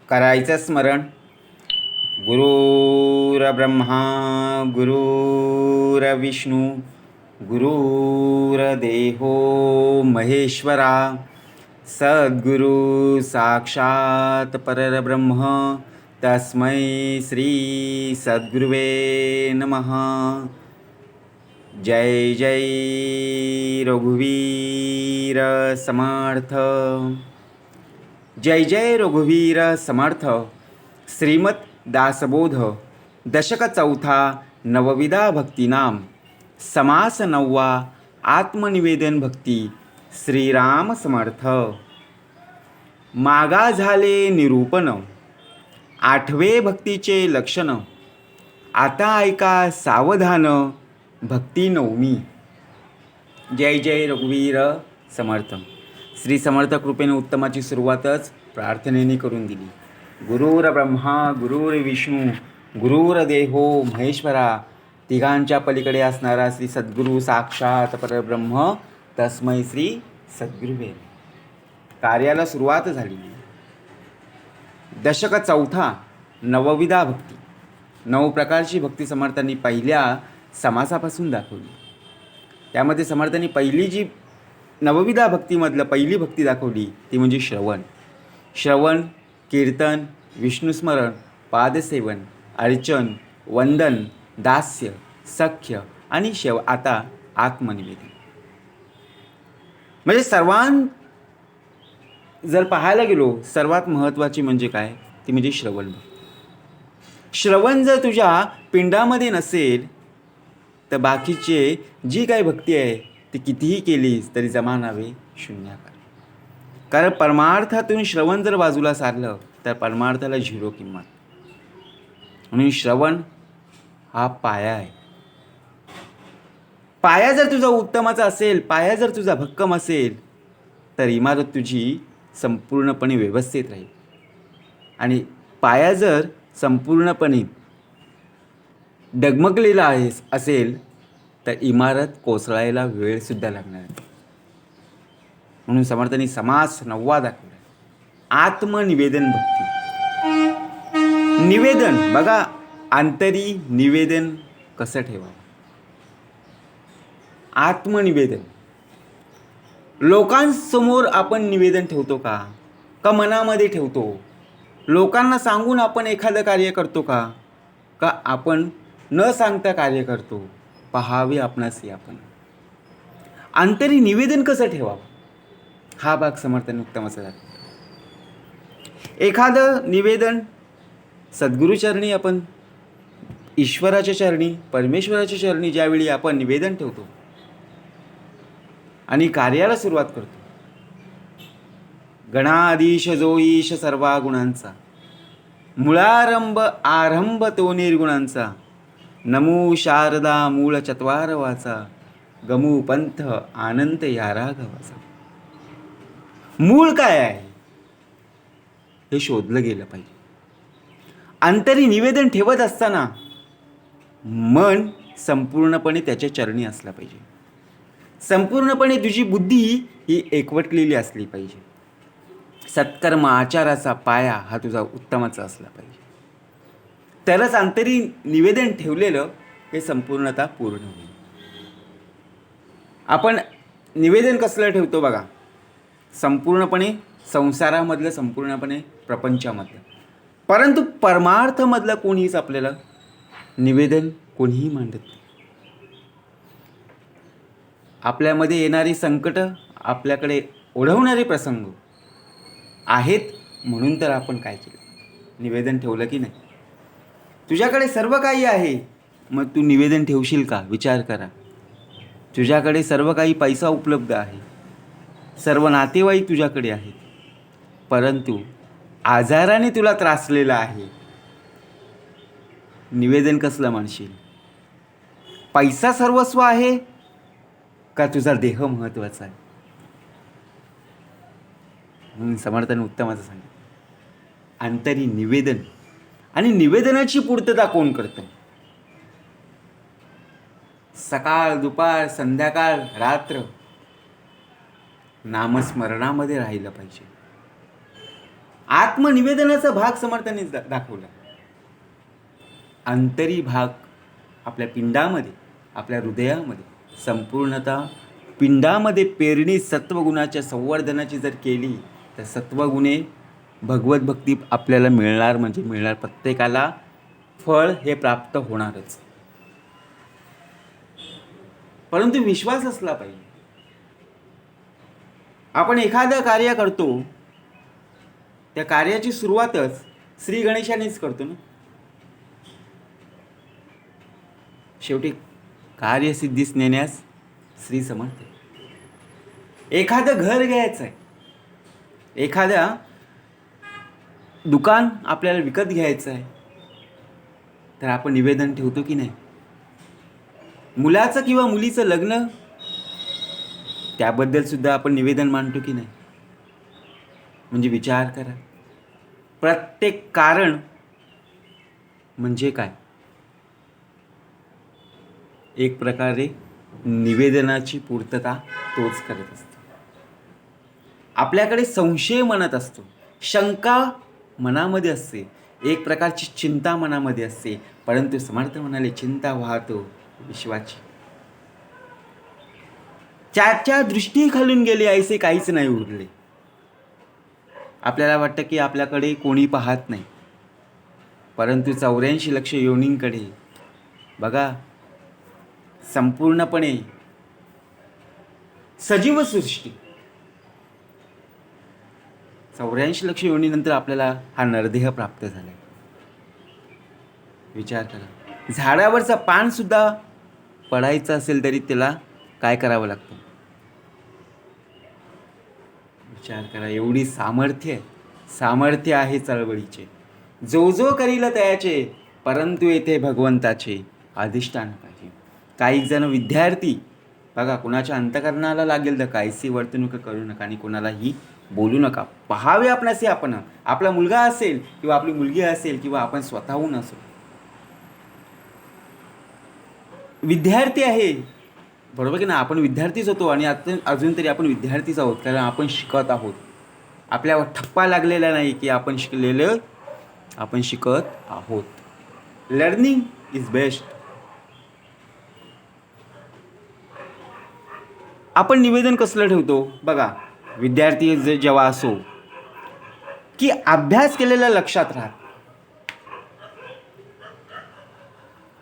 करायचं स्मरण. गुरुर्ब्रह्मा गुरुर्विष्णू गुरुर्देहो महेश्वरा सद्गुरु साक्षात परब्रह्म तस्मै श्री सद्गुरुवे नमः. जय जय रघुवीर समर्थ. जय जय रघुवीर समर्थ. श्रीमद दासबोध दशक चौथा नवविधा भक्तिनाम समास नववा आत्मनिवेदन भक्ती श्रीराम समर्थ. मागा झाले निरूपण आठवे भक्तीचे लक्षण. आता ऐका सावधान भक्ती नवमी. जय जय रघुवीर समर्थ. श्री समर्थ कृपेने उत्तमाची सुरुवातच प्रार्थनेने करून दिली. गुरुर ब्रह्मा गुरुर्विष्णू गुरुर्देहो महेश्वरा. तिघांच्या पलीकडे असणारा श्री सद्गुरू साक्षात परब्रह्म तस्मै श्री सद्गुरुवे. कार्याला सुरुवात झाली. दशक चौथा नवविधा भक्ती. 9 प्रकारची भक्ती समर्थांनी पहिल्या समासापासून दाखवली. त्यामध्ये समर्थांनी पहिली जी नवविधा भक्तीमधलं पहिली भक्ती दाखवली ती म्हणजे श्रवण. श्रवण, कीर्तन, विष्णुस्मरण, पादसेवन, अर्चन, वंदन, दास्य, सख्य आणि आता आत्मनिवेदन. म्हणजे जर पाहायला गेलो सर्वात महत्त्वाची म्हणजे काय, ती म्हणजे श्रवण. श्रवण जर तुझ्या पिंडामध्ये नसेल तर बाकीचे जी काही भक्ती आहे ती कितीही केलीस तरी जमानावे शून्याकार. कारण परमार्थातून श्रवण जर बाजूला सारलं तर परमार्थाला झिरो किंमत. म्हणून श्रवण हा पाया आहे. पाया जर तुझा उत्तमाचा असेल, पाया जर तुझा भक्कम असेल तर इमारत तुझी संपूर्णपणे व्यवस्थित राहील. आणि पाया जर संपूर्णपणे डगमगलेला असेल तर इमारत कोसळायला वेळसुद्धा लागणार आहे. म्हणून समर्थांनी समास 9वा दाखवला. आत्मनिवेदन भक्ती. निवेदन बघा, आंतरी निवेदन कसं ठेवावं. आत्मनिवेदन. लोकांसमोर आपण निवेदन ठेवतो का मनामध्ये ठेवतो? लोकांना सांगून आपण एखादं कार्य करतो का आपण न सांगता कार्य करतो? पहावे आपणास आपण. आंतरी निवेदन कसं ठेवावं हा भाग समर्थांनी उत्तमाचा दाखवला. एखादं निवेदन सद्गुरूचरणी, आपण ईश्वराच्या चरणी, परमेश्वराच्या चरणी ज्यावेळी आपण निवेदन ठेवतो आणि कार्याला सुरुवात करतो. गणाधीश जो ईश सर्वा गुणांचा, मुळारंभ आरंभ तो निर्गुणांचा, नमो शारदा मूळ चत्वार वाचा, गमू पंथ आनंद या राघवाचा. मूळ काय आहे हे शोधलं गेलं पाहिजे. अंतरी निवेदन ठेवत असताना मन संपूर्णपणे त्याच्या चरणी असला पाहिजे. संपूर्णपणे तुझी बुद्धी ही एकवटलेली असली पाहिजे. सत्कर्म आचाराचा पाया हा तुझा उत्तमाचा असला पाहिजे. तरच अंतरी निवेदन ठेवलेलं हे संपूर्णतः पूर्ण होईल. आपण निवेदन कसलं ठेवतो बघा, संपूर्णपणे संसारामधलं, संपूर्णपणे प्रपंचामधलं. परंतु परमार्थमधलं कोणीच आपल्याला निवेदन कोणीही मांडत नाही. आपल्यामध्ये येणारी संकट, आपल्याकडे ओढवणारे प्रसंग आहेत म्हणून तर आपण काय केलं, निवेदन ठेवलं की नाही. तुझ्याकडे सर्व काही आहे, मग तू निवेदन ठेवशील का? विचार करा. तुझ्याकडे सर्व काही पैसा उपलब्ध आहे, सर्व नातेवाईक तुझ्याकडे आहेत, परंतु आजाराने तुला त्रासलेला आहे, निवेदन कसलं मानशील? पैसा सर्वस्व आहे का तुझा देह महत्त्वाचा आहे? म्हणून समर्थाने उत्तमाचं सांगितलं, अंतरी निवेदन. आणि निवेदनाची पूर्तता कोण करतं? सकाळ, दुपार, संध्याकाळ, रात्र नामस्मरणामध्ये राहिलं पाहिजे. आत्मनिवेदनाचा भाग समर्थांनी दाखवला. अंतरी भाग आपल्या पिंडामध्ये, आपल्या हृदयामध्ये, संपूर्णतः पिंडामध्ये पेरणी सत्वगुणाच्या संवर्धनाची जर केली तर सत्वगुणे भगवत भक्ती आपल्याला मिळणार म्हणजे मिळणार. प्रत्येकाला फळ हे प्राप्त होणारच, परंतु विश्वास असला पाहिजे. आपण एखादं कार्य करतो, त्या कार्याची सुरुवातच श्री गणेशानेच करतो ना. शेवटी कार्यसिद्धीस नेण्यास श्री समर्थ. एखादं घर घ्यायचं आहे, एखाद्या दुकान आपल्याला विकत घ्यायचं आहे, तर आपण निवेदन ठेवतो की नाही? मुलाचं किंवा मुलीचं लग्न, त्याबद्दल सुद्धा आपण निवेदन मांडतो की नाही? म्हणजे विचार करा, प्रत्येक कारण म्हणजे काय? एक प्रकारे निवेदनाची पूर्तता तोच करत असतो. आपल्याकडे संशय मनात असतो, शंका मनामध्ये असते, एक प्रकारची चिंता मनामध्ये असते, परंतु समर्थ म्हणाले चिंता वाहतो विश्वाची. त्याच्या दृष्टी खालून गेले ऐसे काहीच नाही उरले. आपल्याला वाटतं की आपल्याकडे कोणी पाहत नाही, परंतु 84 लक्ष योनींकडे बघा, संपूर्णपणे सजीव सृष्टी. 84 लक्ष योनीनंतर आपल्याला हा नरदेह प्राप्त झाला. विचार करा, झाडावरचा पान सुद्धा पडायचं असेल तरी त्याला काय करावं लागतं? विचार करा, एवढी सामर्थ्य आहे चळवळीचे. जो जो करील तयाचे, परंतु येथे भगवंताचे अधिष्ठान पाहिजे. काही जण विद्यार्थी बघा, कुणाच्या अंतकरणाला लागेल तर काहीशी वर्तणूक करू नका आणि कोणालाही बोलू नका. पहावे आपणासे आपण, आपला मुलगा असेल किंवा आपली मुलगी असेल किंवा आपण स्वतःहून असो, विद्यार्थी आहे बरोबर की ना. आपण विद्यार्थीच होतो आणि अजून तरी आपण विद्यार्थीच आहोत, कारण आपण शिकत आहोत. आपल्यावर ठप्पा लागलेला नाही की आपण शिकलेलं, आपण शिकत आहोत. Learning is best. आपण निवेदन कसलं ठेवतो बघा, विद्यार्थी जेव्हा असो की अभ्यास केलेला लक्षात राहत,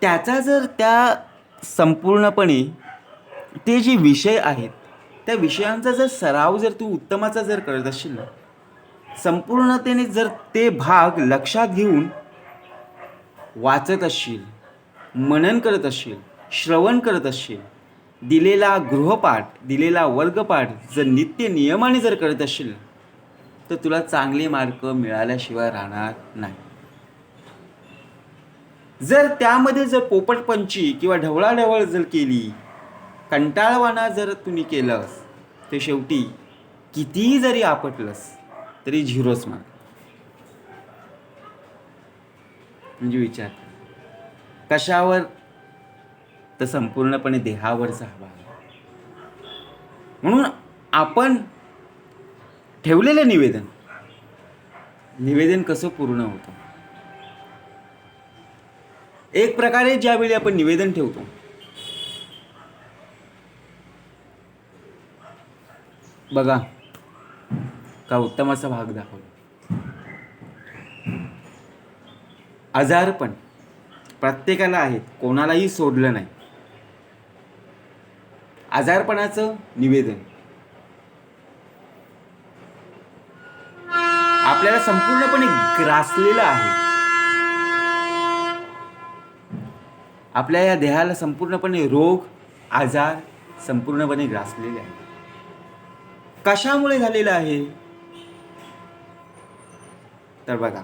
त्याचा जर त्या संपूर्णपणे ते जे विषय आहेत त्या विषयांचा जर सराव जर तू उत्तमाचा जर करत असशील ना, संपूर्णतेने जर ते भाग लक्षात घेऊन वाचत असशील, मनन करत असशील, श्रवण करत असशील, दिलेला गृहपाठ, दिलेला वर्गपाठ जर नित्य नियमाने जर करत असशील तर तुला चांगले मार्क मिळाल्याशिवाय राहणार नाही. जर त्यामध्ये जर पोपटपंची किंवा ढवळाढवळ जर केली, कंटाळवाना जर तुम्ही केलंस, तर शेवटी कितीही जरी आपटलंस तरी झिरोच मार्क. म्हणजे विचार कशावर? तर संपूर्णपणे देहावरचा हवा. म्हणून आपण ठेवलेलं निवेदन कसं पूर्ण होतं? एक प्रकारे ज्यावेळी आपण निवेदन ठेवतो, बघा का उत्तमाचा भाग दाखवला. आजारपण प्रत्येकाला आहेत, कोणालाही सोडलं नाही. आजारपणाचं निवेदन आपल्याला संपूर्णपणे ग्रासलेलं आहे. आपल्या या देहाला संपूर्णपणे रोग, आजार संपूर्णपणे ग्रासलेले आहे. कशामुळे झालेलं आहे? तर बघा,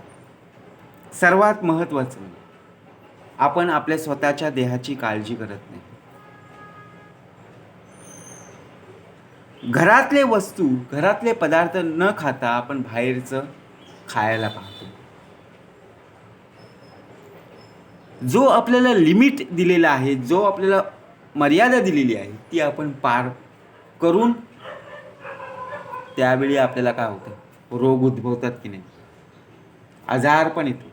सर्वात महत्त्वाचं, आपण आपल्या स्वतःच्या देहाची काळजी करत नाही. घरातले वस्तू, घरातले पदार्थ न खाता आपण बाहेरचं खायला पाहतो. जो आपल्याला लिमिट दिलेला आहे, जो आपल्याला मर्यादा दिलेली आहे, ती आपण पार करून त्यावेळी आपल्याला काय होतं? रोग उद्भवतात की नाही? आजार पण येतो.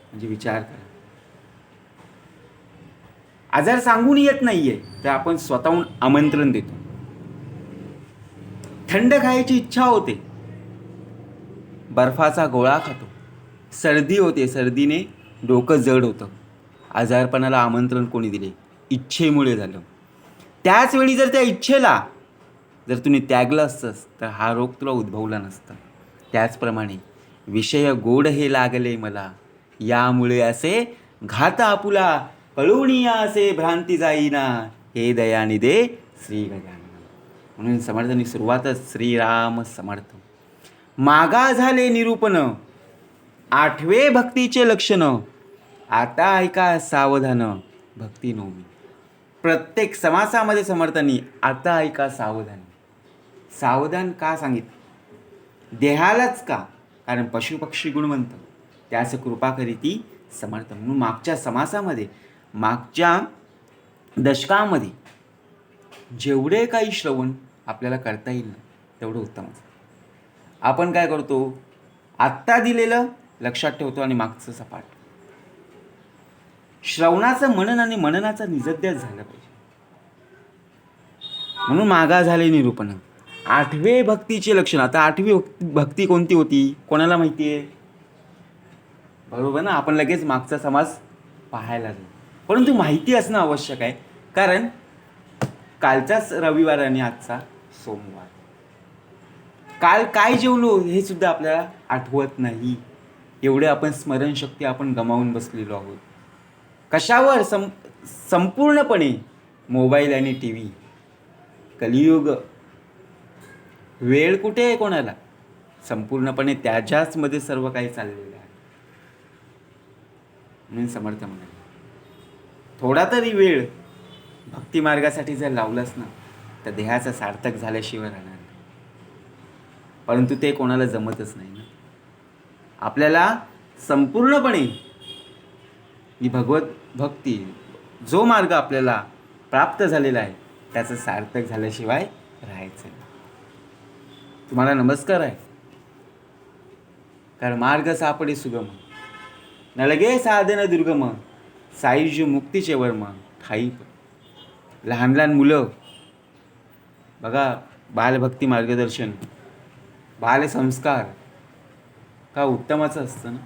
म्हणजे विचार करा, आजार सांगून येत नाहीये तर आपण स्वतःहून आमंत्रण देतो. थंड खायची इच्छा होते, बर्फाचा गोळा खातो. सर्दी होते, सर्दीने डोकं जड होतं. आजारपणाला आमंत्रण कोणी दिले? इच्छेमुळे झालं. त्याच वेळी जर त्या इच्छेला जर तुम्ही त्यागलं असतंस तर हा रोग तुला उद्भवला नसता. त्याचप्रमाणे विषय गोड हे लागले मला, यामुळे असे घात आपुला, कळूनिया असे भ्रांती जाईना, हे दयानिधे श्री गजानन. म्हणून समर्थांनी सुरुवातच श्रीराम समर्थ. मागा झाले निरूपण, आठवे भक्तीचे लक्षण, आता ऐका सावधान, भक्ती नवमी. प्रत्येक समासामध्ये समर्थांनी आता ऐका सावधान. सावधान का सांगितलं? देहालाच का? कारण पशुपक्षी गुणवंत, त्यास कृपा करीती समर्थ. म्हणून मागच्या समासामध्ये, मागच्या दशकामध्ये जेवढे काही श्रवण आपल्याला करता येईल ना तेवढं उत्तमच. आपण काय करतो? आत्ता दिलेलं लक्षात ठेवतो आणि मागचं सपाट. श्रवणाचं मनन आणि मननाचा निजध्यास झाला पाहिजे. म्हणून मागा झाले निरूपण, आठवे भक्तीचे लक्षण. आता आठवी भक्ती कोणती होती? कोणाला माहिती आहे? बरोबर ना, आपण लगेच मागचा समास पाहायला जाऊ. परंतु माहिती असणं आवश्यक आहे, कारण कालचाच रविवार आणि आजचा सोमवार. काल काय जेवलो हे सुद्धा आपल्याला आठवत नाही. एवढे आपण स्मरणशक्ती आपण गमावून बसलेलो आहोत. कशावर? संपूर्णपणे मोबाईल आणि टी व्ही. कलियुग. वेळ कुठे आहे कोणाला? संपूर्णपणे त्याच्याच मध्ये सर्व काही चाललेलं आहे. म्हणून समर्थ म्हणाले, थोडा तरी वेळ भक्ती मार्गासाठी जर लावलास ना तर देहाचं सार्थक झाल्याशिवाय राहणार. परंतु ते कोणाला जमतच नाही ना. आपल्याला संपूर्णपणे ही भगवत भक्ती, जो मार्ग आपल्याला प्राप्त झालेला आहे त्याचं सार्थक झाल्याशिवाय राहायचं नाही. तुम्हाला नमस्कार आहे, कारण मार्ग सापडे सुगम, नलगे साधन दुर्गम, सायुज्य मुक्तीचे वर्म ठाई. लहान लहान मुलं बघा, बालभक्ती मार्गदर्शन, बालसंस्कार का उत्तमाचं असतं ना.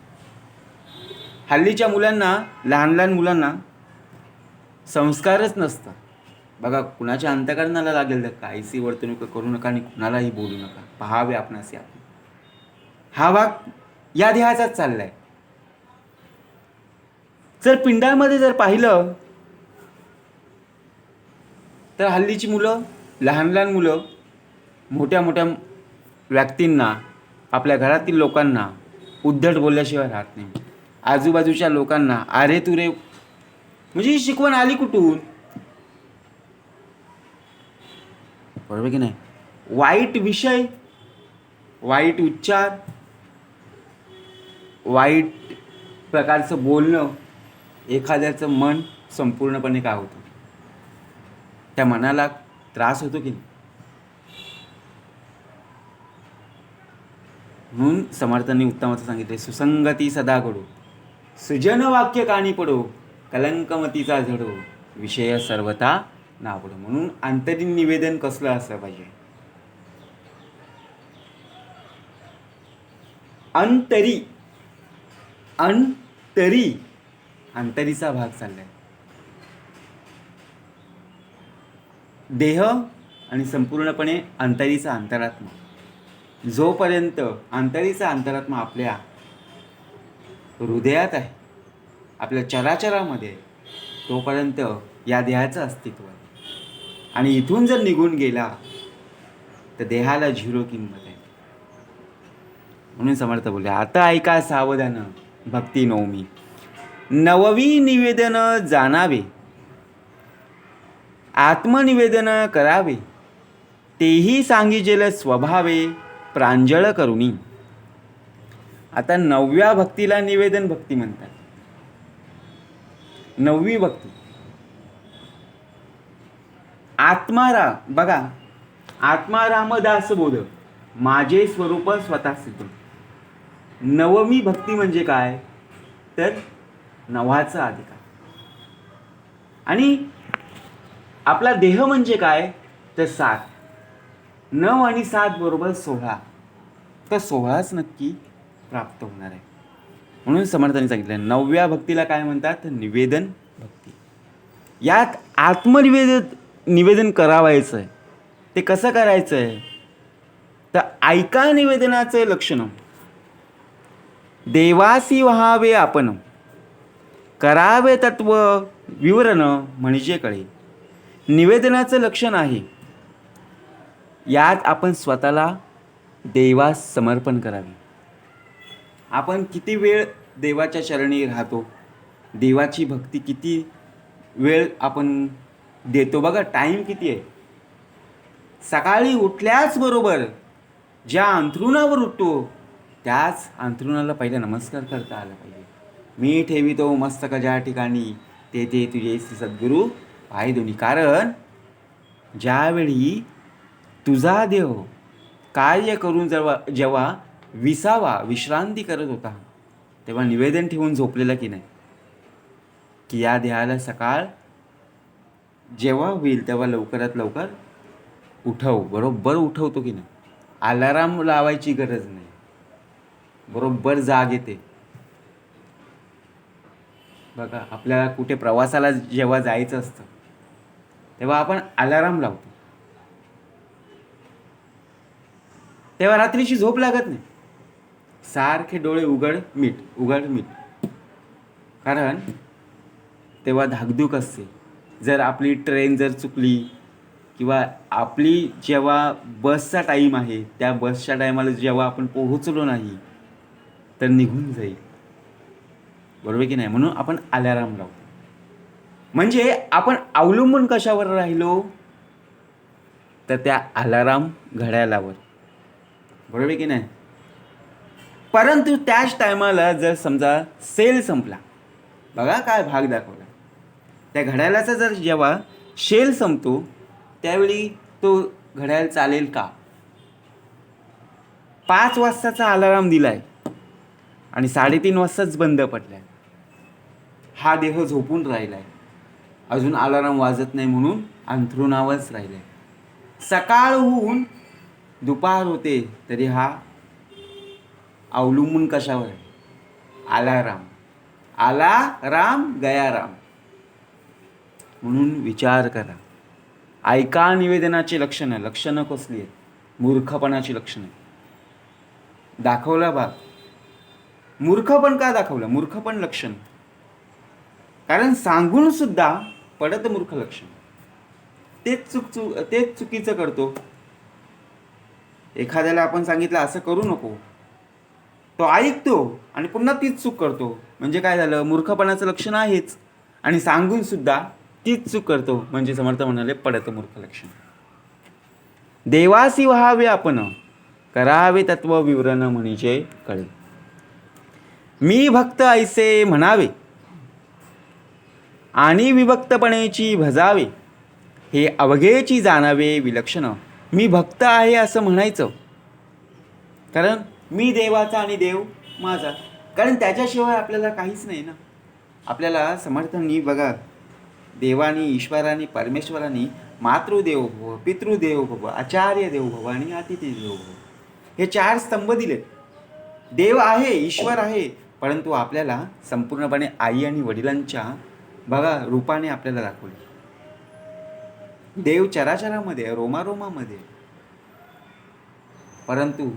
हल्लीच्या मुलांना, लहान लहान मुलांना संस्कारच नसतं. बघा, कुणाच्या अंतःकरणाला लागेल तर काहीशी वर्तणूक करू नका आणि कुणालाही बोलू नका, पहावे आपणास. हा भाग या देहाचाच चाललाय. जर पिंडामध्ये जर पाहिलं तर हल्लीची मुलं, लहान लहान मुलं मोठ्या मोठ्या व्यक्तींना, आपल्या घरातील लोकांना उद्धट बोलल्याशिवाय राहत नाही. आजूबाजूच्या लोकांना अरे तू रे, म्हणजे ही शिकवण आली कुठून? बरोबर की नाही? वाईट विषय, वाईट उच्चार, वाईट प्रकारचं बोलणं, एखाद्याचं मन संपूर्णपणे काय होतं? त्या मनाला त्रास होतो की नाही? म्हणून समर्थांनी उत्तमाचं सांगितले, सुसंगती सदा घडो, सुजन वाक्य कानी पडो, कलंकमतीचा झडो, विषय सर्वथा नावडो. म्हणून आंतरिक निवेदन कसलं असलं पाहिजे? अंतरी, अंतरी, अंतरीचा भाग चाललाय. देह आणि संपूर्णपणे अंतरीचा अंतरात्मा. जोपर्यंत अंतरीचा अंतरात्मा आपल्या हृदयात आहे, आपल्या चराचरामध्ये आहे, तोपर्यंत या देहाचं अस्तित्व आहे. आणि इथून जर निघून गेला तर देहाला झिरो किंमत आहे. म्हणून समर्थ बोलले, आता ऐका सावधान, भक्ती नवमी. नववी निवेदन जाणावे, आत्मनिवेदन करावे, तेही सांगिजेल स्वभावे, प्रांजळ करुणी. आता नवव्या भक्तीला निवेदन भक्ती म्हणतात. नववी भक्ती आत्माराम. बघा, आत्मारामदास बोध, माझे स्वरूप स्वतः सिद्ध. नवमी भक्ती म्हणजे काय तर नवाचा अधिकार. आणि आपला देह म्हणजे काय तर 7. 9 आणि 7 बरोबर 16. तर 16च नक्की प्राप्त होणार आहे. म्हणून समर्थांनी सांगितलं 9व्या भक्तीला काय म्हणतात तर निवेदन भक्ती. यात निवेदन करावायचं आहे. ते कसं करायचं आहे तर ऐका निवेदनाचे लक्षण. देवासी व्हावे आपण, करावे तत्व विवरण म्हणजे कळे. निवेदनाचं लक्षण आहे यात आपण स्वतःला देवास समर्पण करावे. आपण किती वेळ देवाच्या चरणी राहतो, देवाची भक्ती किती वेळ आपण देतो बघा. टाईम किती आहे. सकाळी उठल्याच बरोबर ज्या अंथरुणावर उठतो त्याच अंथरुणाला पहिला नमस्कार करता आला पाहिजे. मी ठेवितो मस्तक ज्या ठिकाणी तेथे तुझे श्री सद्गुरू पाय दोन्ही. कारण ज्यावेळी तुझा देव कार्य करून जेव्हा विश्रांती करत होता तेव्हा निवेदन ठेवून झोपलेला की नाही की या देहाला सकाळ जेव्हा होईल तेव्हा लवकरात लवकर उठव. बरोबर उठवतो की नाही. अलाराम लावायची गरज नाही, बरोबर जाग येते. बघा आपल्याला कुठे प्रवासाला जेव्हा जायचं असतं तेव्हा आपण अलाराम लावतो, तेव्हा रात्रीची झोप लागत नाही. सारखे डोळे उघड मीट. कारण तेव्हा धाकधूक असते. जर आपली ट्रेन जर चुकली किंवा आपली जेव्हा बसचा टाईम आहे त्या बसच्या टायमाला जेव्हा आपण पोहोचलो नाही तर निघून जाईल, बरोबर की नाही. म्हणून आपण अलाराम लावतो. म्हणजे आपण अवलंबून कशावर राहिलो तर त्या अलाराम घड्याळावर, बरोबर की नाही. परंतु त्याच टायमाला जर समजा सेल संपला, बघा काय भाग दाखवला. त्या घड्याळाचा जर जेव्हा सेल संपतो त्यावेळी तो घड्याळ चालेल का. 5 वाजताचा अलाराम दिलाय आणि 3:30 वाजताच बंद पडलाय. हा देह झोपून राहिलाय, अजून अलाराम वाजत नाही म्हणून अंथरुणावरच राहिलाय. सकाळ होऊन दुपार होते तरी हा अवलंबून कशावर आहे. अलाराम आला राम गया राम. म्हणून विचार करा. ऐका निवेदनाची लक्षणं कसली आहेत. मूर्खपणाची लक्षणं दाखवला भाग. मूर्खपण का दाखवलं. मूर्खपण लक्षण, कारण सांगून सुद्धा पडत मूर्ख लक्षण. तेच चुकीचं करतो. एखाद्याला आपण सांगितलं असं करू नको, तो ऐकतो आणि पुन्हा तीच चूक करतो. म्हणजे काय झालं, मूर्खपणाचं लक्षण आहेच. आणि सांगून सुद्धा तीच चूक करतो म्हणजे समर्थ म्हणाले पडत मूर्ख लक्षण. देवासी व्हावे आपण, करावे तत्व विवरण म्हणजे कळे. मी भक्त ऐसे म्हणावे आणि विभक्तपणेची भजावे, हे अवघेची जाणावे विलक्षण. मी भक्त आहे असं म्हणायचं, कारण मी देवाचा आणि देव माझा. कारण त्याच्याशिवाय आपल्याला काहीच नाही ना. आपल्याला समर्थांनी बघा, देवानी ईश्वरानी परमेश्वरानी मातृदेव भव, पितृदेव भव, आचार्य देव भव आणि अतिथी देव भव हे 4 स्तंभ दिलेत. देव आहे, ईश्वर आहे, परंतु आपल्याला संपूर्णपणे आई आणि वडिलांच्या बघा रूपाने आपल्याला दाखवले. देव चराचरामध्ये, रोमारोमामध्ये, परंतु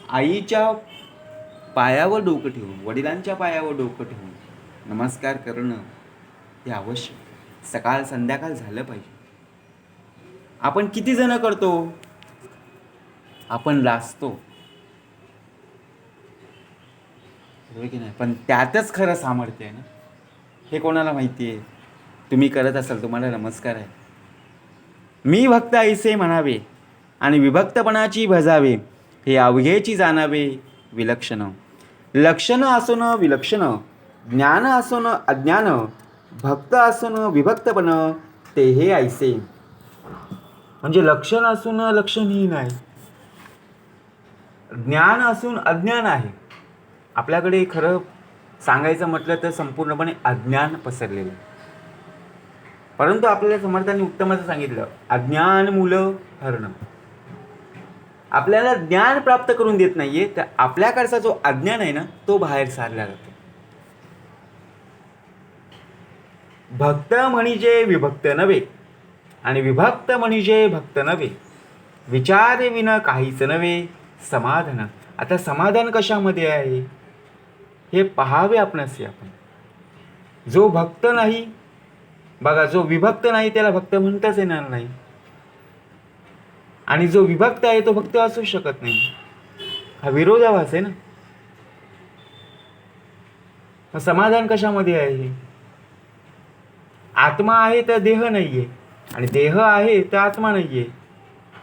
आईच्या पायावर डोकं ठेवून, वडिलांच्या पायावर डोकं ठेवून नमस्कार करणं हे आवश्यक. सकाळ संध्याकाळ झालं पाहिजे. आपण किती जण करतो. आपण लाजतो, बरोबर की नाही. पण त्यातच खरं सामर्थ्य आहे ना. हे कोणाला माहिती आहे. तुम्ही करत असाल तुम्हाला नमस्कार आहे. मी भक्त ऐसे म्हणावे आणि विभक्तपणाची भजावे, हे अवघेची जाणावे विलक्षण. लक्षण असून विलक्षण, ज्ञान असून अज्ञान, भक्त असून विभक्तपण, ते हे ऐसे. म्हणजे लक्षण असून लक्षणहीन आहे. ज्ञान असून अज्ञान आहे. आपल्याकडे खरं सांगायचं म्हटलं तर संपूर्णपणे अज्ञान पसरलेलं आहे. परंतु आपल्याला समर्थांनी उत्तम असं सांगितलं, अज्ञान मूलं हरणं. आपल्याला ज्ञान प्राप्त करून देत नाहीये, तर आपल्याकडचा जो अज्ञान आहे ना, तो बाहेर सारला जातो. भक्त म्हणजे विभक्त नव्हे, आणि विभक्त म्हणजे भक्त नव्हे. विचार विन काहीच नव्हे समाधान. आता समाधान कशामध्ये आहे हे पहावे आपणच. आपण जो भक्त नाही बघा, जो विभक्त नाही त्याला भक्त म्हणताच येणार नाही, आणि जो विभक्त आहे तो भक्त असू शकत नाही. हा विरोधाभास आहे ना. मग समाधान कशामध्ये आहे? आत्मा आहे तर देह नाहीये, आणि देह आहे तर आत्मा नाहीये.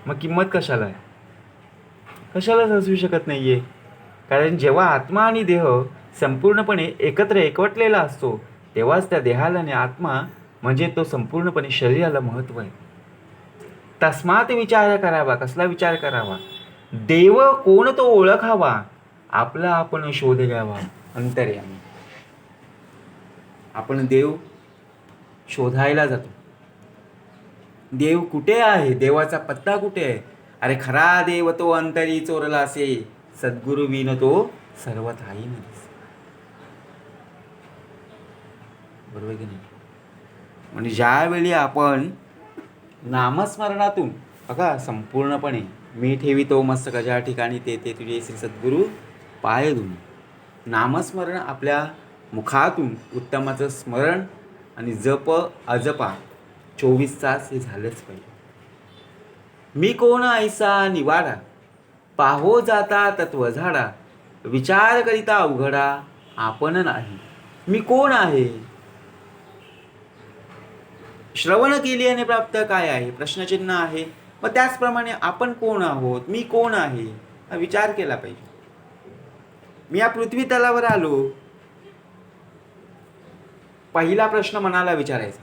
मग किंमत कशाला आहे? कशालाच असू शकत नाहीये. कारण जेव्हा आत्मा आणि देह संपूर्णपणे एकत्र एकवटलेला असतो, तेव्हाच त्या देहाला आणि आत्मा म्हणजे तो संपूर्णपणे शरीराला महत्त्व आहे. तस्मात विचार करावा. कसला विचार करावा? देव कोण तो ओळखावा, आपला आपण शोध घ्यावा अंतर्यामी. आपण देव शोधायला जातो. देव कुठे आहे? देवाचा पत्ता कुठे आहे? अरे खरा देव तो अंतरी चोरला असे, सद्गुरु विन तो सर्वथाही न दिसे. बरोबर की नाही? म्हणजे ज्यावेळी आपण नामस्मरणातून बघा संपूर्णपणे मी ठेवितो मस्तक ज्या ठिकाणी ते तुझे श्री सद्गुरु पाय धुणे. नामस्मरण आपल्या मुखातून उत्तमाचं स्मरण आणि जप अजपा 24 तास हे झालंच पाहिजे. मी कोण ऐसा निवाडा, पाहो जाता तत्व झाडा, विचार करिता अवघडा आपण नाही. मी कोण आहे? श्रवण केली आणि प्राप्त काय आहे? प्रश्नचिन्ह आहे. मग त्याचप्रमाणे आपण कोण आहोत? मी कोण आहे हा विचार केला पाहिजे. मी या पृथ्वी तलावर आलो, पहिला प्रश्न मनाला विचारायचा,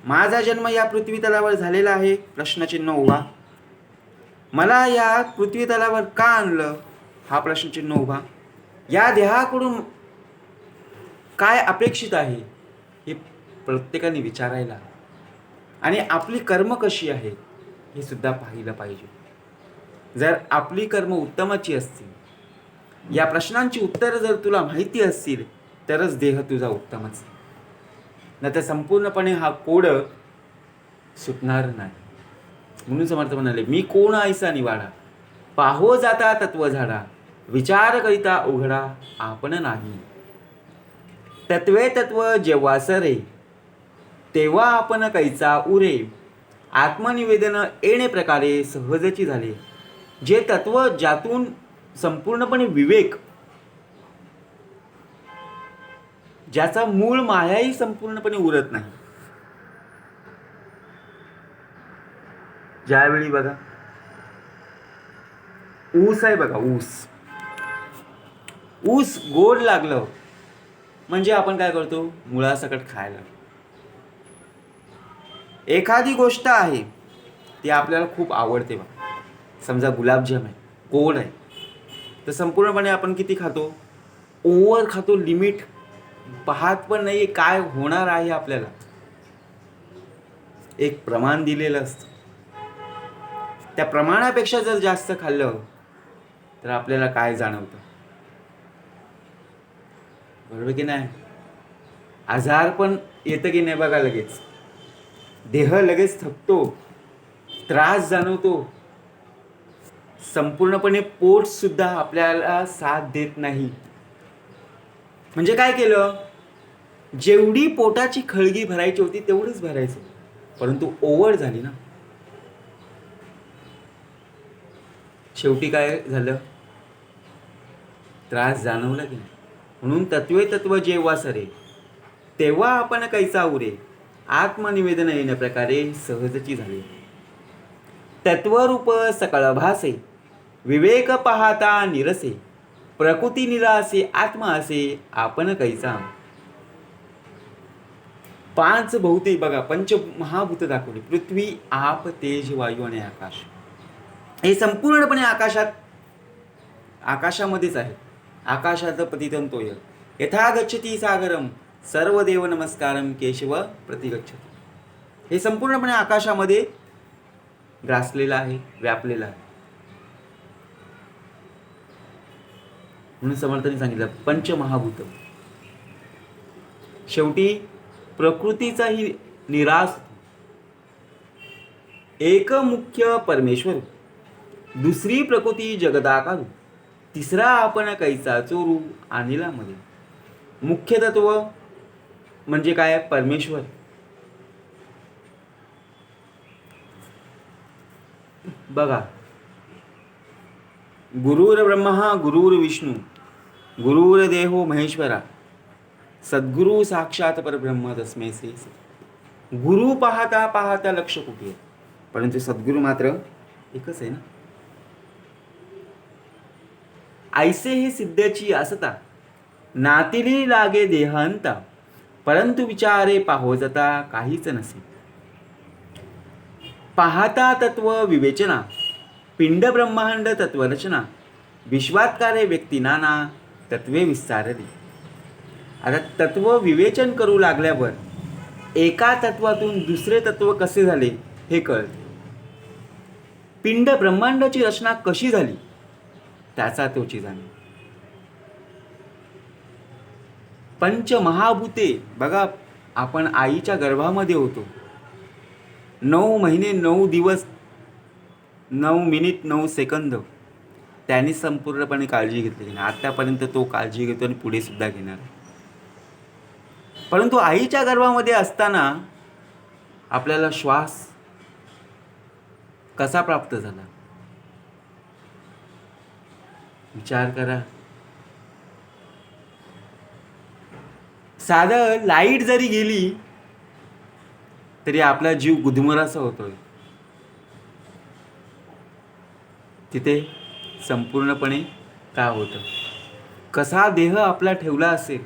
माझा जन्म या पृथ्वी तलावर झालेला आहे? प्रश्नचिन्ह उभा. मला या पृथ्वी तलावर का आणलं? हा प्रश्नचिन्ह उभा. या देहाकडून काय अपेक्षित आहे हे प्रत्येकाने विचारायला, आणि आपली कर्म कशी आहे हे सुद्धा पाहिलं पाहिजे. जर आपली कर्म उत्तमाची असतील, या प्रश्नांची उत्तरं जर तुला माहिती असतील, तरच देह तुझा उत्तमच. नाही तर संपूर्णपणे हा कोड सुटणार नाही. म्हणून समर्थ म्हणाले, मी कोण ऐसा निवाडा, पाहो जाता तत्व झाडा, विचार करिता उघडा आपण नाही. तत्वे तत्व जेव्हा सरे, तेव्हा आपण कैचा उरे. आत्मनिवेदन येणे प्रकारे सहजची झाले. जे तत्व ज्यातून संपूर्णपणे विवेक, ज्याचा मूळ मायाही संपूर्णपणे उरत नाही. ज्यावेळी बघा ऊस आहे, बघा ऊस गोड लागलं म्हणजे आपण काय करतो? मुळासकट खायला. एखादी गोष्ट आहे ती आपल्याला खूप आवडते बघा, समजा गुलाबजाम आहे, गोड आहे, तर संपूर्णपणे आपण किती खातो? ओव्हर खातो. लिमिट पाहत पण नाही काय होणार आहे. आपल्याला एक प्रमाण दिलेलं असतं. त्या प्रमाणापेक्षा जर जास्त खाल्लं तर आपल्याला काय जाणवतं? बरोबर की नाही? आजार पण येतं की नाही बघा. लगेच देह लगेच थकतो, त्रास जाणवतो. संपूर्णपणे पोट सुद्धा आपल्याला साथ देत नाही. म्हणजे काय केलं? जेवढी पोटाची खळगी भरायची होती तेवढीच भरायचं, परंतु ओव्हर झाली ना. शेवटी काय झालं? त्रास जाणवला की नाही? म्हणून तत्वे तत्व जेव्हा सरे, तेव्हा आपण कैचा उरे. आत्मनिवेदन येण्या प्रकारे सहजची झाली. तत्वरूप सकळ भासे, विवेक पाहता निरसे. प्रकृती निरासे आत्मा असे आपण कैचा. 5 भौतिक बघा, पंचमहाभूत दाखवली. पृथ्वी, आप, तेज, वायू आणि आकाश. हे संपूर्णपणे आकाशात आकाशामध्येच आहे. आकाशात पतितं तोय यथा गच्छती सागरम सर्व देव नमस्कारम केशव प्रतिगच्छती. हे संपूर्णपणे आकाशामध्ये ग्रासलेलं आहे, व्यापलेलं आहे. म्हणून समर्थांनी सांगितलं पंचमहाभूत. शेवटी प्रकृतीचाही निरास, एक मुख्य परमेश्वर, दुसरी प्रकृती जगदाकारू, तिसरा आपण कैसा चोरू अनिलामध्ये. मुख्य तत्व म्हणजे काय? परमेश्वर. बघा, गुरुर ब्रह्मा गुरुर विष्णू गुरुर देहो महेश्वरा सद्गुरु साक्षात परब्रह्म तस्मै श्री. गुरु पाहता पाहता लक्ष कुठे आहे, परंतु सद्गुरु मात्र एकच आहे ना. ऐसे हे सिद्धची असता नातिली लागे देहांता परंतु विचारे पाहोजता काहीच नसे. पाहता तत्व विवेचना पिंड ब्रह्मांड तत्वरचना विश्वात कार्य व्यक्ती नाना तत्वे विस्तारली. आता तत्व विवेचन करू लागल्यावर एका तत्वातून दुसरे तत्व कसे झाले हे कळते. पिंड ब्रह्मांडाची रचना कशी झाली त्याचा तोची जाणीव. पंचमहाभूते बघा, आपण आईच्या गर्भामध्ये होतो. 9 महिने 9 दिवस 9 मिनिट 9 सेकंद त्यांनी संपूर्णपणे काळजी घेतली. आतापर्यंत तो काळजी घेतो आणि पुढे सुद्धा घेणार. परंतु आईच्या गर्भामध्ये असताना आपल्याला श्वास कसा प्राप्त झाला विचार करा. साधं लाईट जरी गेली तरी आपला जीव गुदमरासा होतोय. तिथे संपूर्णपणे काय होतं, कसा देह आपला ठेवला असेल,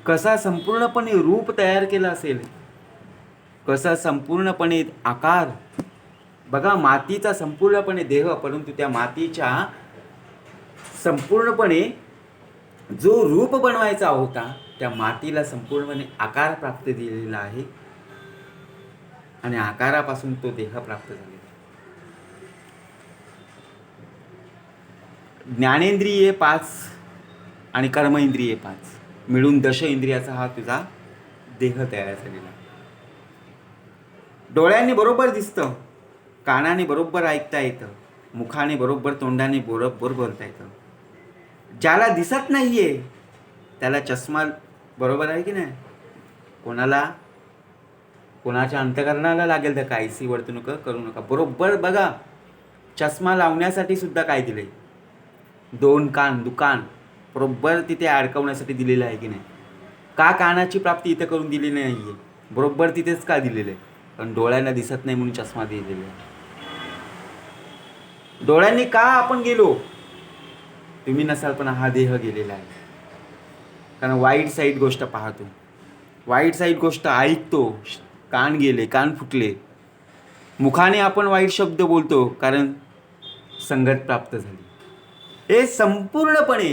कसा संपूर्णपणे रूप तयार केला असेल, कसा संपूर्णपणे आकार. बघा, मातीचा संपूर्णपणे देह, परंतु त्या मातीच्या संपूर्णपणे जो रूप बनवायचा होता त्या मातीला संपूर्णपणे आकार प्राप्त दिलेला आहे आणि आकारापासून तो देह प्राप्त झालेला. ज्ञानेंद्रिये 5 आणि कर्मेंद्रिये 5 मिळून 10 इंद्रियाचा हा तुझा देह तयार झालेला. डोळ्यांनी बरोबर दिसतं, कानाने बरोबर ऐकता येतं, मुखाने बरोबर, तोंडाने बरोबर बोलता येतं. ज्याला दिसत नाहीये त्याला चष्मा बरोबर आहे की नाही. कोणाच्या अंतकरणाला लागेल तर काहीशी वर्तणूक करू नका. बरोबर बघा, चष्मा लावण्यासाठी सुद्धा काय दिले, 2 कान दुकान बरोबर तिथे अडकवण्यासाठी दिलेलं आहे की नाही. का कानाची प्राप्ती इथं करून दिली नाहीये, बरोबर तिथेच का दिलेलं आहे, पण डोळ्यांना दिसत नाही म्हणून चष्मा दिलेला आहे. डोळ्यांनी का आपण गेलो, तुम्ही नसाल पण हा देह गेलेला आहे. कारण वाईट साईड गोष्ट पाहतो, वाईट साईड गोष्ट ऐकतो, कान गेले, कान फुटले. मुखाने आपण वाईट शब्द बोलतो कारण संगत प्राप्त झाली. हे संपूर्णपणे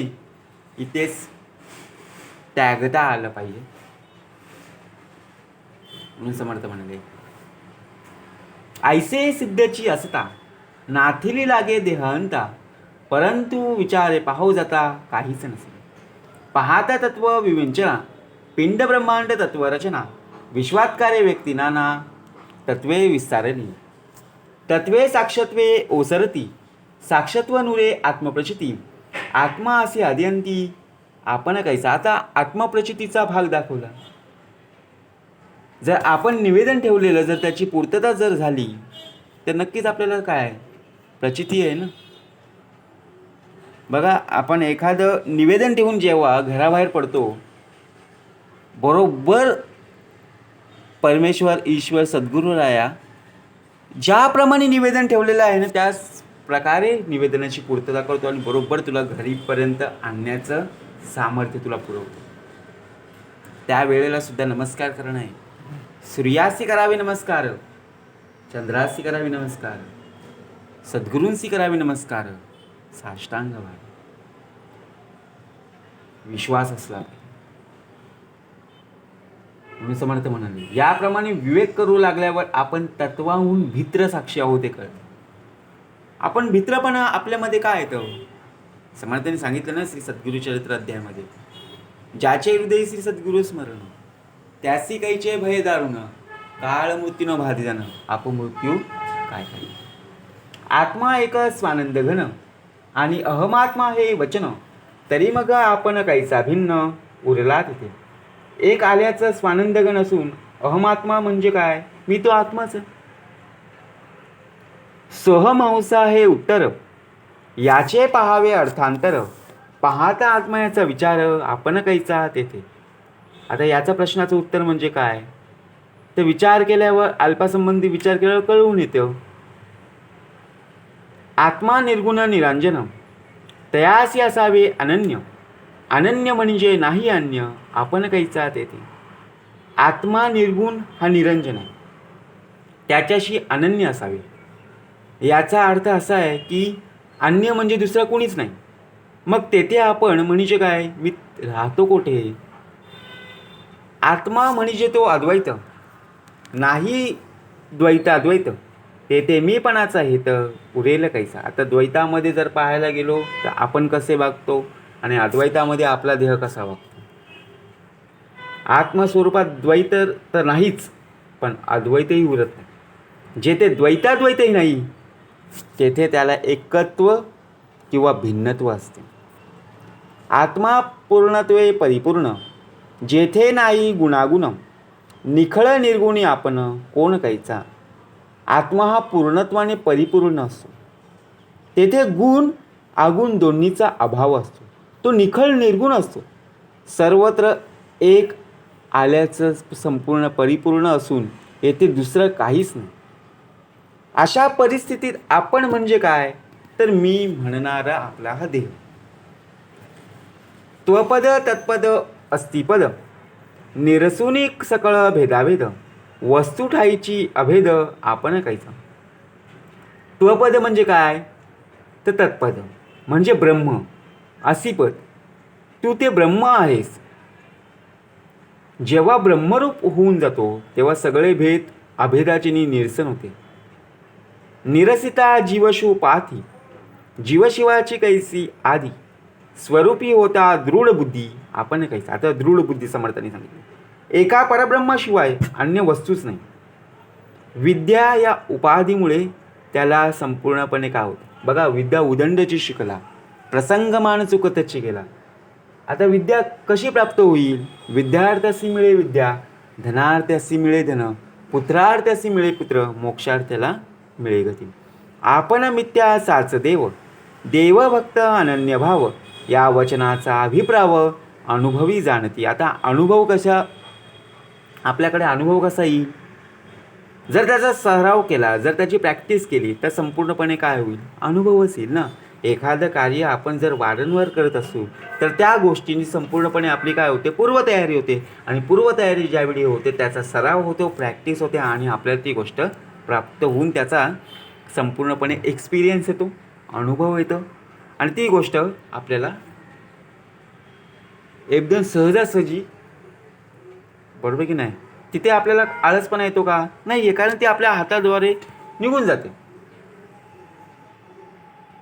इथेच त्यागता आलं पाहिजे. म्हणून समर्थ म्हणाले ऐसे सिद्धची असता नाथिली लागे देहांता परंतु विचारे पाहू जाता काहीच नसे. पाहता तत्व विवेचना पिंड ब्रह्मांड तत्वरचना विश्वात कार्य व्यक्ती नाना तत्वे विस्तारली. तत्वे साक्षत्वे ओसरती साक्षत्व नुरे आत्मप्रचिती आत्मा असे अद्यंती आपण कैसा. आता आत्मप्रचितीचा भाग दाखवला. जर आपण निवेदन ठेवलेलं, जर त्याची पूर्तता जर झाली तर नक्कीच आपल्याला काय प्रचिती आहे ना. बघा, आपण एखादं निवेदन ठेवून जेव्हा घराबाहेर पडतो, बरोबर परमेश्वर ईश्वर सद्गुरुराया ज्याप्रमाणे निवेदन ठेवलेलं आहे ना त्याच प्रकारे निवेदनाची पूर्तता करतो आणि बरोबर तुला घरीपर्यंत आणण्याचं सामर्थ्य तुला पुरवतो. त्यावेळेला सुद्धा नमस्कार करणं आहे. सूर्यासी करावे नमस्कार, चंद्रासी करावे नमस्कार, सद्गुरूंसी करावे नमस्कार, साष्टांग व्हावे, विश्वास असला पाहिजे. म्हणून समर्थ म्हणाले, याप्रमाणे विवेक करू लागल्यावर आपण तत्वाहून भित्र साक्षी आहोत ते कळते. आपण भित्रपणा आपल्यामध्ये काय येतं? समर्थांनी सांगितलं ना श्री सद्गुरु चरित्र अध्यायामध्ये, ज्याचे हृदय श्री सद्गुरु स्मरण, त्यासी काहीचे भय दारुण, काळ मृत्यू न बाधी जाणं, अपमृत्यू काय करी. आत्मा एक स्वानंद घन आणि अहमात्मा हे वचन, तरी मग आपण काहीचा भिन्न उरला तिथे. एक आल्याचं स्वानंदगण असून अहमात्मा म्हणजे काय? मी तो आत्माच. सोहमहंसा हे उत्तर, याचे पहावे अर्थांतर, पाहता आत्मा याचा विचार, आपण काहीचा तेथे. आता याचा प्रश्नाचं उत्तर म्हणजे काय? तर विचार केल्यावर, अल्पासंबंधी विचार केल्यावर कळून येतं. आत्मा निर्गुण निरांजन, तयासी असावे अनन्य. अनन्य म्हणजे नाही अन्य, आपण काहीचा तेथे. आत्मा निर्गुण हा निरंजन आहे, त्याच्याशी अनन्य असावे. याचा अर्थ असा आहे की अन्य म्हणजे दुसरं कोणीच नाही. मग तेथे आपण म्हणजे काय? मी राहतो कुठे? आत्मा म्हणजे तो अद्वैत, नाही द्वैत अद्वैत. तेथे मीपणाचा हेत उरेल कैसा. आता द्वैतामध्ये जर पाहायला गेलो तर आपण कसे वागतो आणि अद्वैतामध्ये आपला देह कसा वागतो. आत्मस्वरूपात द्वैत तर नाहीच, पण अद्वैतही उरत नाही. जेथे द्वैताद्वैतही नाही तेथे त्याला एकत्व किंवा भिन्नत्व असते. आत्मा पूर्णत्वे परिपूर्ण, जेथे नाही गुणागुण, निखळ निर्गुणी आपण कोण कायचा. आत्मा हा पूर्णत्वाने परिपूर्ण असतो, तेथे गुण अगुण दोन्हीचा अभाव असतो. तो निखळ निर्गुण असतो, सर्वत्र एक आल्याचं संपूर्ण परिपूर्ण असून येथे दुसरं काहीच नाही. अशा परिस्थितीत आपण म्हणजे काय? तर मी म्हणणारा आपला हा देह. त्वपद तत्पद अस्तिपद, निरसुनी सकळ भेदाभेद, वस्तू ठाईची अभेद आपण कायचा. त्वपद म्हणजे काय? तर तत्पद म्हणजे ब्रह्म. असिपद, तू ते ब्रह्म आहेस. जेव्हा ब्रह्मरूप होऊन जातो तेव्हा सगळे भेद अभेदाचे निरसन होते. निरसिता जीवशू पाथी, जीवशिवाची कैसी आदी, स्वरूपी होता दृढ बुद्धी आपण कैसा. आता दृढ बुद्धी समर्थांनी सांगितली, एका परब्रह्माशिवाय अन्य वस्तूच नाही. विद्या या उपाधीमुळे त्याला संपूर्णपणे काय होतं बघा. विद्या उदंडची शिकला, प्रसंगमान चुकतची गेला. आता विद्या कशी प्राप्त होईल? विद्यार्थ्यासी मिळे विद्या, धनार्थ्यासी मिळे धन, पुत्रार्थ्यासी मिळे पुत्र, मोक्षार्थ्याला मिळे गती. आपण मिथ्या साच देव, देवभक्त अनन्य भाव, या वचनाचा अभिप्राव अनुभवी जाणती. आता अनुभव कशा, आपल्याकडे अनुभव कसा येईल? जर त्याचा सराव केला, जर त्याची प्रॅक्टिस केली तर संपूर्णपणे काय होईल? अनुभवच येईल ना. एखादं कार्य आपण जर वारंवार करत असू तर त्या गोष्टींनी संपूर्णपणे आपली काय होते? पूर्वतयारी होते. आणि पूर्वतयारी ज्यावेळी होते त्याचा सराव होतो, प्रॅक्टिस होते आणि आपल्याला ती गोष्ट प्राप्त होऊन त्याचा संपूर्णपणे एक्सपिरियन्स येतो, अनुभव येतो. आणि ती गोष्ट आपल्याला एकदम सहजासहजी, बरोबर की नाही, तिथे आपल्याला आळसपणा येतो का? नाही आहे, कारण ती आपल्या हाताद्वारे निघून जाते.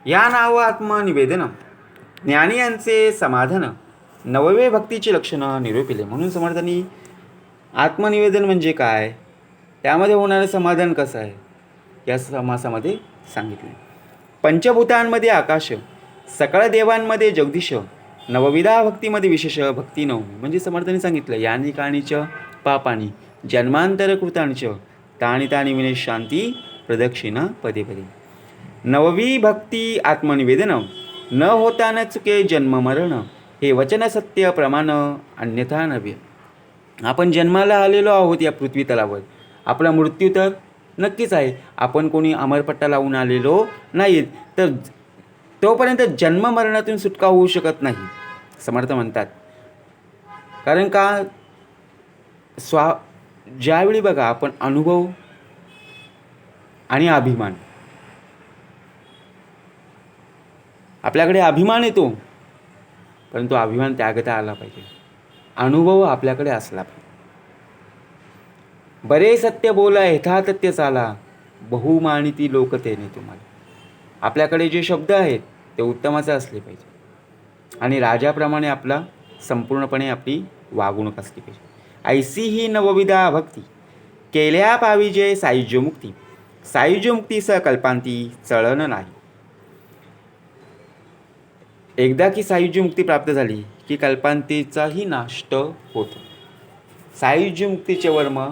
या नाव आत्मनिवेदन, ज्ञानी यांचे समाधान, नववे भक्तीची लक्षणं निरूपिले. म्हणून समर्थांनी आत्मनिवेदन म्हणजे काय, त्यामध्ये होणारं समाधान कसं आहे या समासामध्ये सांगितले. पंचभूतांमध्ये आकाश, सकळ देवांमध्ये जगदीश, नवविधा भक्तीमध्ये विशेष भक्ती नऊ. म्हणजे समर्थांनी सांगितलं, यानी काणीच पापानी जन्मांतर कृतांच, ताणी ताणी विने शांती प्रदक्षिणा पदे पदे. नववी भक्ती आत्मनिवेदन, न होता न चुके जन्म मरण, हे वचन सत्य प्रमाण अन्यथा नव्हे. आपण जन्माला आलेलो आहोत या पृथ्वी तलावर, आपला मृत्यू तर नक्कीच आहे. आपण कोणी अमरपट्टा लावून आलेलो नाहीत, तर तोपर्यंत जन्म मरणातून सुटका होऊ शकत नाही समर्थ म्हणतात. कारण का, ज्यावेळी बघा आपण अनुभव आणि अभिमान आपल्याकडे अभिमान येतो, परंतु अभिमान त्यागता आला पाहिजे. अनुभव आपल्याकडे असला पाहिजे. बरे सत्य बोला यथातथ्य चाला, बहुमानिती लोक तेने तुम्हाला. आपल्याकडे जे शब्द आहेत ते उत्तमाचे असले पाहिजे आणि राजाप्रमाणे आपला संपूर्णपणे आपली वागणूक असली पाहिजे. ऐसी ही नवविधा भक्ती, केल्या पाविजे सायुज्य मुक्ती. सायुज्य मुक्ती स कल्पांती, चळण नाही. एकदा की सायुज्य मुक्ती प्राप्त झाली की कल्पांतीचाही नाष्ट होतो. सायुज्य मुक्तीचे वर्म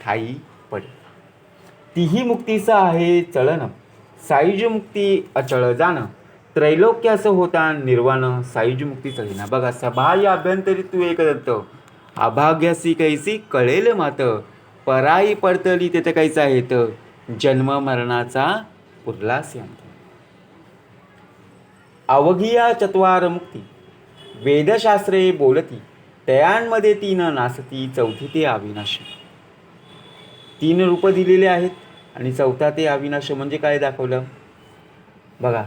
ठाई पडे. तीही मुक्तीचा आहे चळण, सायुज्य मुक्ती अचळ जाण. त्रैलोक्य असं होता निर्वाण, सायुज्य मुक्ती चळीना. बघा, सबाह्य अभ्यंतरी तू एकदत्त, अभाग्यासी कैसी कळेल मात. पराई पडतली तेथे कैचा हेत, जन्म मरणाचा पुरलासी अंत. अवघिया चत्वार मुक्ती, वेदशास्त्रे बोलती. तयांमध्ये तीन नासती, चौथी ते अविनाश. तीन रूप दिलेले आहेत आणि चौथा ते अविनाश म्हणजे काय दाखवलं बघा.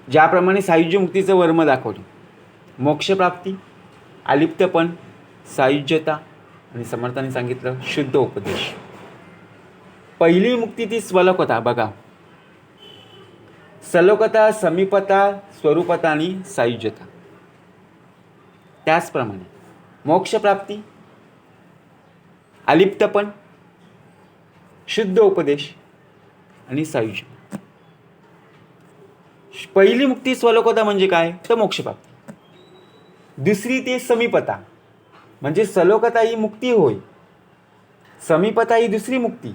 ज्याप्रमाणे सायुज्य मुक्तीचं वर्म दाखवलं, मोक्षप्राप्ती, अलिप्तपण, सायुज्यता आणि समर्थाने सांगितलं शुद्ध उपदेश. पहिली मुक्ती ती स्वलोकता. बघा, सलोकता, समीपता, स्वरूपता आणि सायुज्यता. त्याचप्रमाणे मोक्षप्राप्ती, अलिप्तपण, शुद्ध उपदेश आणि सायुज्य. पहिली मुक्ती स्वलोकता म्हणजे काय, तर मोक्षप्राप्ती. दुसरी ते समीपता, म्हणजे सलोकता ही मुक्ती होय, समीपता ही दुसरी मुक्ती,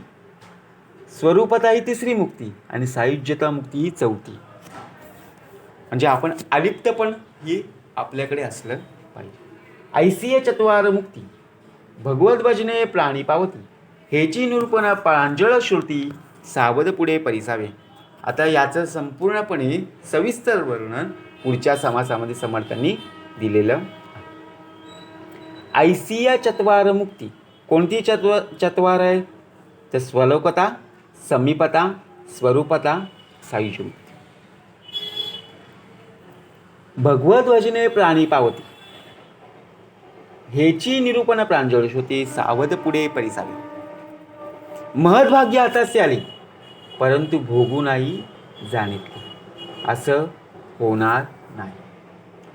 स्वरूपता ही तिसरी मुक्ती आणि सायुज्यता मुक्ती ही चौथी. म्हणजे आपण अलिप्तपण हे आपल्याकडे असलं पाहिजे. ऐसिय चत्वार मुक्ती, भगवत भजने प्राणी पावती. हेची निरूपण प्रांजळ श्रुती, सावध पुढे परिसावे. आता याचं संपूर्णपणे सविस्तर वर्णन पुढच्या समासामध्ये समर्थांनी दिलेलं. ऐसिया चत्वार मुक्ती, कोणती चत्वार आहे, तर स्वलोकता, समीपता, स्वरूपता, सायुज्य मुक्ती. भगवत भजने प्राणी पावती, हेची निरूपण प्रांजळ श्रुती, सावध पुढे परिसावे. महद्भाग्य आताच आले, परंतु भोगू नाही जाणितले, असं होणार नाही.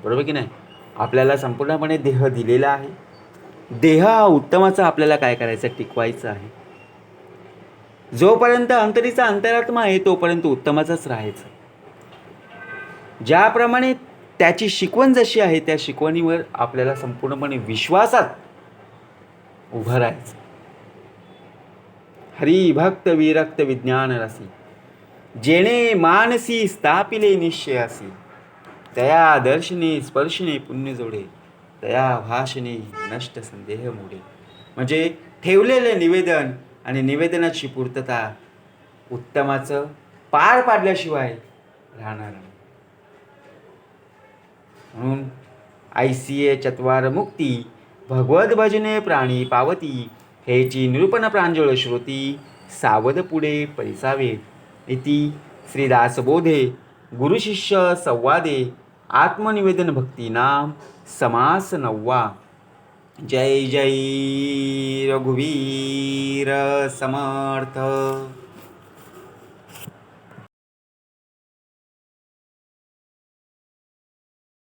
बरोबर की नाही. आपल्याला संपूर्णपणे देह दिलेला आहे. देह हा उत्तमाचा आपल्याला काय करायचं, टिकवायचं आहे. जोपर्यंत अंतरीचा अंतरात्मा आहे तोपर्यंत उत्तमाचाच राहायचं. ज्याप्रमाणे त्याची शिकवण जशी आहे त्या शिकवणीवर आपल्याला संपूर्णपणे विश्वासात उभं राहायचं. हरी भक्त विरक्त विज्ञान रसी, जेणे मानसी स्थापिले निश्चयासी. तया दर्शने स्पर्शने पुण्य जोडे, तया भाषणे नष्ट संदेह मोडे. म्हणजे ठेवलेले निवेदन आणि निवेदनाची पूर्तता उत्तमाचं पार पाडल्याशिवाय राहणार नाही. म्हणून ऐसिये चत्वार मुक्ती, भगवत भजने प्राणी पावती. हेची निरूपण प्रांजळ श्रुती, सावध पुढे परिसावे. इति श्रीदासबोधे गुरुशिष्य संवादे आत्मनिवेदन भक्तीनाम समास 9. जय जय रघुवीर समर्थ.